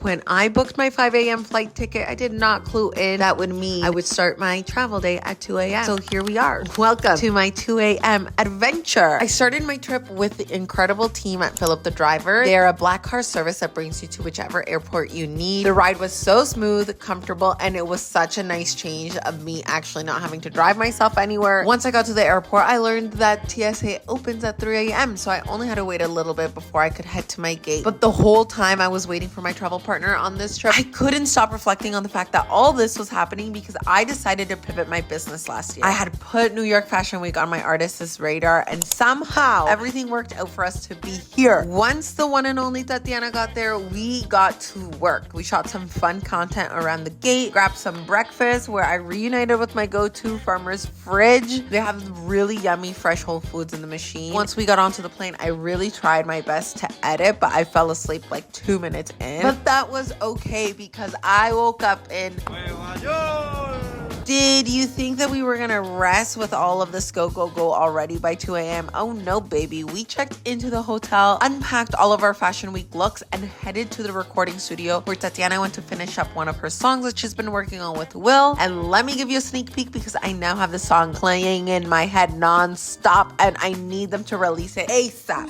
When I booked my 5 a.m. flight ticket, I did not clue in that would mean I would start my travel day at 2 a.m. So here we are. Welcome to my 2 a.m. adventure. I started my trip with the incredible team at Philip the Driver. They're a black car service that brings you to whichever airport you need. The ride was so smooth, comfortable, and it was such a nice change of me actually not having to drive myself anywhere. Once I got to the airport, I learned that TSA opens at 3 a.m. So I only had to wait a little bit before I could head to my gate. But the whole time I was waiting for my travel partner on this trip, I couldn't stop reflecting on the fact that all this was happening because I decided to pivot my business last year. I had put New York Fashion Week on my artist's radar, and somehow everything worked out for us to be here. Once the one and only Tatiana got there, we got to work. We shot some fun content around the gate, grabbed some breakfast where I reunited with my go-to Farmer's Fridge. They have really yummy fresh whole foods in the machine. Once we got onto the plane, I really tried my best to edit, but I fell asleep like 2 minutes in. But that was okay because I woke up in Nueva York. Did you think that we were gonna rest with all of this go already by 2 a.m.? Oh no, baby. We checked into the hotel, unpacked all of our Fashion Week looks, and headed to the recording studio where Tatiana went to finish up one of her songs that she's been working on with Will. And let me give you a sneak peek because I now have the song playing in my head non-stop and I need them to release it ASAP.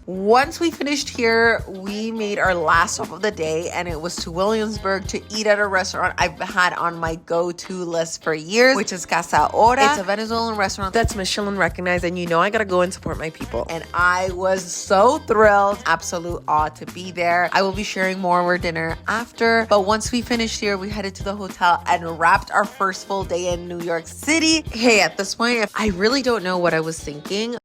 Once we finished here, we made our last stop of the day, and it was to Williamsburg to eat at a restaurant I've had on my go-to list for years, which is Casa Hora. It's a Venezuelan restaurant that's Michelin recognized, and you know I gotta go and support my people. And I was so thrilled, absolute awe to be there. I will be sharing more over dinner after, but once we finished here, we headed to the hotel and wrapped our first full day in New York City. Hey, at this point, I really don't know what I was thinking.